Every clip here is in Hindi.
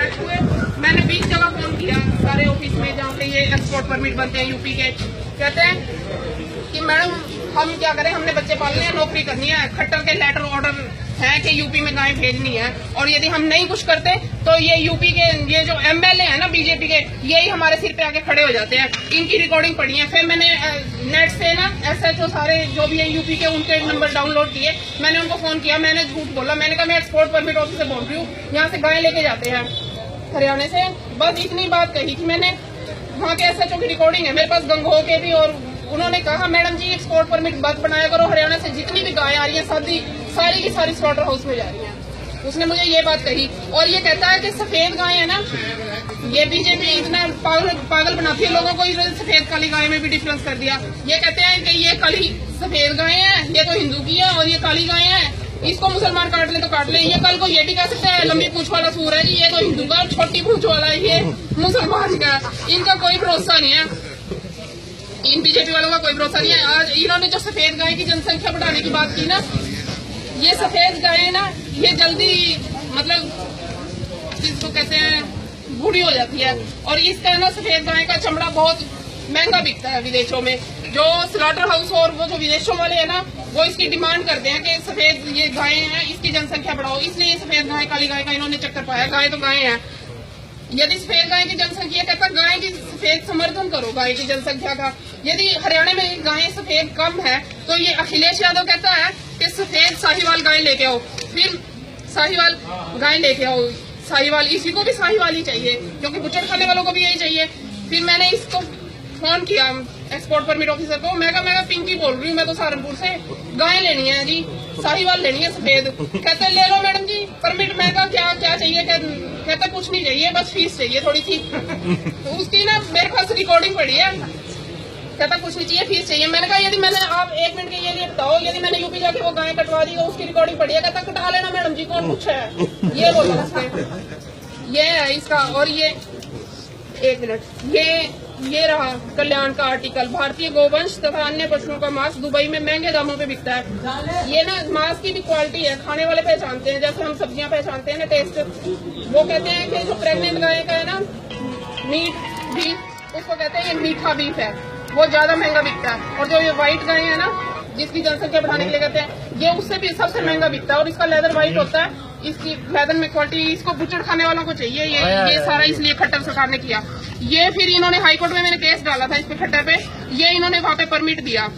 बैठे हुए। मैंने 20 जगह फोन किया सारे ऑफिस में जहाँ पे ये एक्सपोर्ट परमिट बनते हैं यूपी के। कहते हैं कि मैडम हम क्या करें, हमने बच्चे पालने हैं, नौकरी करनी है, खट्टर के लेटर ऑर्डर है कि यूपी में गायें भेजनी है, और यदि हम नहीं कुछ करते तो ये यूपी के ये जो एमएलए है ना बीजेपी के, यही हमारे सिर पे आके खड़े हो जाते हैं। इनकी रिकॉर्डिंग पड़ी है। फिर मैंने नेट से ना एसएचओ सारे जो भी है यूपी के, उनके नंबर डाउनलोड किए। मैंने उनको फोन किया, मैंने झूठ बोला, मैंने कहा मैं एक्सपोर्ट परमिट ऑफिस से बोल रही हूँ, यहाँ से गायें लेके जाते हैं हरियाणा से। बस इतनी बात कही थी मैंने। वहाँ के एसएचओ की रिकॉर्डिंग है मेरे पास, गंगोह के भी, और उन्होंने कहा मैडम जी एक्सपोर्ट परमिट बस बनाया करो, हरियाणा से जितनी भी गायें आ रही हैं सारी की सारी स्लॉटर हाउस में जा रही हैं। उसने मुझे ये बात कही। और ये कहता है कि सफेद गाय है ना, ये बीजेपी इतना पागल बनाती है लोगों को, सफेद काली गाय में भी डिफरेंस कर दिया। ये कहते हैं कि ये काली सफेद गाय है, ये तो हिंदू की है, और ये काली गाय है, इसको मुसलमान काट ले तो काट ले। ये कल को ये भी कह सकते हैं लंबी पूंछ वाला सूर है जी, ये तो हिंदू का, छोटी पूंछ वाला है ये मुसलमान का। इनका कोई भरोसा नहीं है, इन बीजेपी वालों का कोई भरोसा नहीं है। आज इन्होंने जो सफेद गाय की जनसंख्या बढ़ाने की बात की ना, ये सफेद गाय ना ये जल्दी मतलब जिसको कहते हैं बूढ़ी हो जाती है, और इसका ना सफेद गाय का चमड़ा बहुत महंगा बिकता है विदेशों में। जो स्लॉटर हाउस और वो जो विदेशों वाले है ना, वो इसकी डिमांड करते हैं कि सफेद ये गायें हैं, इसकी जनसंख्या बढ़ाओ, इसलिए ये सफेद गाय काली गाय का इन्होंने चक्कर पाया। गाय तो गाय है, यदि सफेद गाय की जनसंख्या कहता गाय की सफेद समर्थन करो गाय की जनसंख्या का। यदि हरियाणा में गायें सफेद कम है तो ये अखिलेश यादव कहता है कि सफेद साहिवाल गाय लेके आओ, फिर साहिवाल गाय लेके आओ, साहिवाल, इसी को भी साहिवाल ही चाहिए क्योंकि बुचड़ खाने वालों को भी यही चाहिए। फिर मैंने इसको फोन किया एक्सपोर्ट परमिट ऑफिसर को, मैं कहा पिंकी बोल रही हूँ, मैं तो सहारनपुर से, गाय लेनी है जी, साहिवाल लेनी है सफेद। कहते ले लो मैडम जी परमिट। मैं कहा क्या चाहिए? कहता कुछ नहीं चाहिए, बस फीस चाहिए थोड़ी सी। तो उसकी ना मेरे पास रिकॉर्डिंग पड़ी है। कहता कुछ नहीं चाहिए, फीस चाहिए। मैंने कहा यदि मैंने, आप 1 मिनट के लिए बताओ, यदि मैंने यूपी जाके वो गाय कटवा दी, उसकी रिकॉर्डिंग पड़ी है। कहता कटा लेना मैडम जी, कौन पूछा है, ये बोला उसने। ये है इसका। और ये 1 मिनट, ये रहा कल्याण का आर्टिकल, भारतीय गोवंश तथा अन्य पशुओं का मांस दुबई में महंगे दामों पे बिकता है। ये ना मांस की भी क्वालिटी है, खाने वाले पहचानते हैं, जैसे हम सब्जियां पहचानते हैं ना टेस्ट। वो कहते हैं कि जो प्रेग्नेंट गाय का है ना मीट बीफ, उसको कहते हैं ये मीठा बीफ है, वो ज्यादा महंगा बिकता है। और जो ये व्हाइट गाय है ना, जिसकी जनसंख्या बढ़ाने के लिए कहते हैं, ये उससे भी सबसे महंगा बिकता है, और इसका लेदर व्हाइट होता है, इसकी लेदर में क्वालिटी। इसको बुचड़ खाने वालों को चाहिए ये सारा, इसलिए खट्टर सरकार ने किया ये। फिर इन्होंने हाईकोर्ट में मैंने केस डाला था इस पे खट्टर पे, ये इन्होंने वहाँ पे परमिट दिया,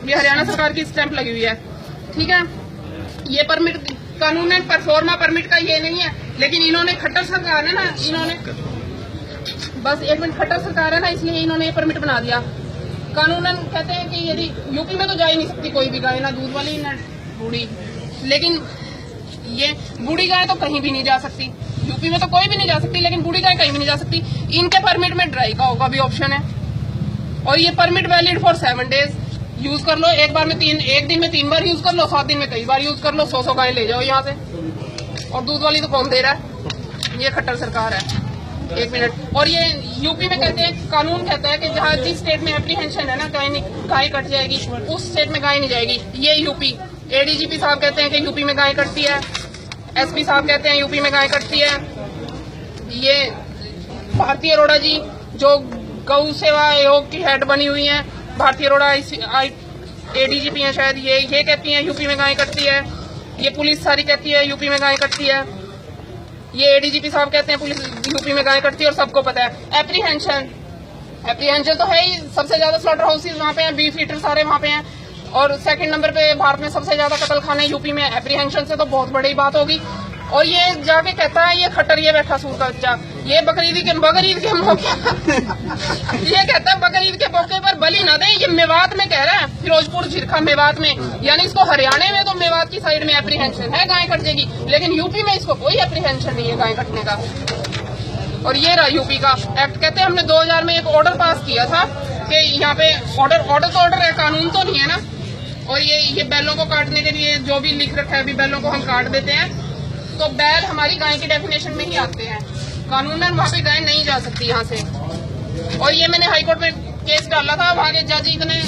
ये हरियाणा सरकार की स्टैंप लगी हुई है, ठीक है। ये परमिट कानूनन परफॉर्मा परमिट का ये नहीं है, लेकिन इन्होंने खट्टर सरकार है ना, इन्होंने बस 1 मिनट, खट्टर सरकार है ना, इसलिए इन्होंने ये परमिट बना दिया। कानूनन कहते हैं कि यदि यूपी में तो जा ही नहीं सकती कोई भी गाय, ना दूध वाली ना बूढ़ी, लेकिन ये बूढ़ी गाय तो कहीं भी नहीं जा सकती, यूपी में तो कोई भी नहीं जा सकती, लेकिन बूढ़ी गाय कहीं भी नहीं जा सकती। इनके परमिट में ड्राई काऊ का भी ऑप्शन है, और ये permit valid for 7 days. Use कर लो, एक दिन में 3 बार यूज कर लो, 7 दिन में कई बार यूज कर लो, 100 गाय ले जाओ यहाँ से। और दूध वाली तो कौन दे रहा है, ये खट्टर सरकार है। 1 मिनट। और ये यूपी में कहते हैं, कानून कहता है कि जहाँ जिस स्टेट में एप्रीहेंशन है ना, गाय कट जाएगी, उस स्टेट में गाय नहीं जाएगी। ये यूपी एडीजीपी साहब कहते हैं कि यूपी में गाय कटती है, एसपी साहब कहते हैं यूपी में गाय कटती है। ये भारती अरोड़ा जी जो गौ सेवा आयोग की हेड बनी हुई है, भारती अरोड़ा एडीजीपी हैं शायद, ये कहती हैं यूपी में गाय कटती है। ये पुलिस सारी कहती है यूपी में गाय कटती है। ये एडीजीपी साहब कहते हैं पुलिस यूपी में गाय कटती है, और सबको पता है। एप्रीहेंशन तो है ही, सबसे ज्यादा स्लॉटर हाउसेज वहाँ पे हैं, बीफ ईटर सारे वहाँ पे हैं, और 2nd नंबर पे भारत में सबसे ज्यादा कत्ल खाने यूपी में। एप्रीहेंशन से तो बहुत बड़ी बात होगी। और ये जाके कहता है, ये खट्टर, ये बैठा सूर का बच्चा, ये बकरीद के मौके ये कहता है बकरीद के मौके पर बलि ना दे। ये मेवात में कह रहा है, फिरोजपुर झिरखा मेवात में, यानी इसको हरियाणा में तो मेवात की साइड में एप्रीहेंशन है गाय कट जाएगी, लेकिन यूपी में इसको कोई एप्रीहेंशन नहीं है गाय कटने का। और ये रहा यूपी का एक्ट। कहते हैं हमने 2000 में एक ऑर्डर पास किया था कि यहाँ पे ऑर्डर तो ऑर्डर है, कानून तो नहीं है ना। और ये बैलों को काटने के लिए जो भी लिख रखा है, अभी बैलों को हम काट देते हैं, तो बैल हमारी गाय की डेफिनेशन में ही आते हैं, कानूनन वहाँ पे गाय नहीं जा सकती यहाँ से। और ये मैंने हाईकोर्ट में केस डाला था, वहाँ के जज इतने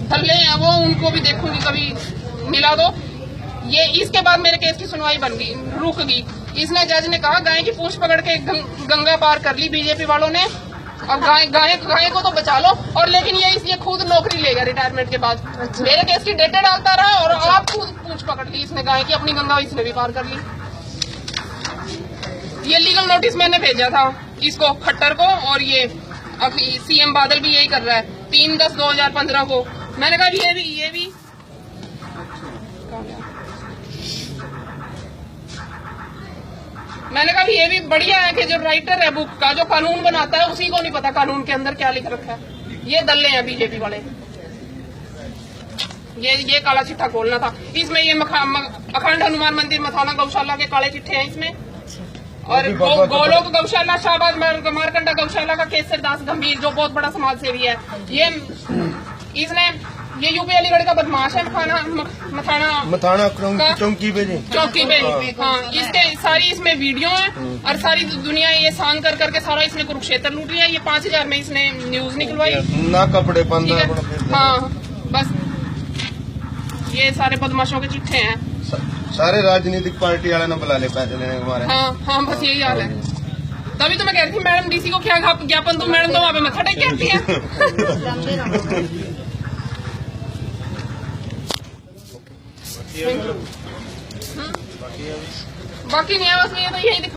धल्ले हैं, वो उनको भी देखूंगी कभी मिला दो। ये इसके बाद मेरे केस की सुनवाई रुक गई। इसने जज ने कहा गाय की पूंछ पकड़ के गंगा पार कर ली बीजेपी वालों ने। अब गाय को तो बचा लो, और लेकिन ये खुद नौकरी लेगा रिटायरमेंट के बाद। मेरे केस की डेटे डालता रहा और आप खुद पूंछ पकड़ ली इसने गाय की, अपनी गंगा इसने भी पार कर ली। ये लीगल नोटिस मैंने भेजा था इसको, खट्टर को, और ये सीएम बादल भी यही कर रहा है 3/10/2015 को। मैंने कहा ये भी मैंने कहा ये भी बढ़िया है कि जो राइटर है बुक का, जो कानून बनाता है, उसी को नहीं पता कानून के अंदर क्या लिख रखा है। ये दल्ले हैं बीजेपी वाले। ये काला चिट्ठा खोलना था इसमें। ये अखंड हनुमान मंदिर मथाना गौशाला के काले चिट्ठे हैं इसमें, और गोलोक गौशाला, शाहबाद मारकंडा गौशाला का केसर दास गंभीर, जो बहुत बड़ा समाज सेवी है। ये यूपी अलीगढ़ का बदमाश है, मथाना चौकी पे हाँ। इसके सारी इसमें वीडियो है, और सारी दुनिया ये सांग कर करके सारा इसने कुरुक्षेत्र लूट लिया। ये 5000 में इसने न्यूज निकलवाई ना, कपड़े हाँ। बस ये सारे बदमाशों के चिट्ठे हैं। सारे राजनीतिक पार्टी वाले ना बुला ले पैसे लेने हमारे। हाँ, बस यही हाल है। तभी तो मैं कह रही थी मैडम डीसी को क्या ज्ञापन दो, मैडम तो वहाँ पे मत्था टेक के आती है। बाकी नहीं है, बस ये तो यही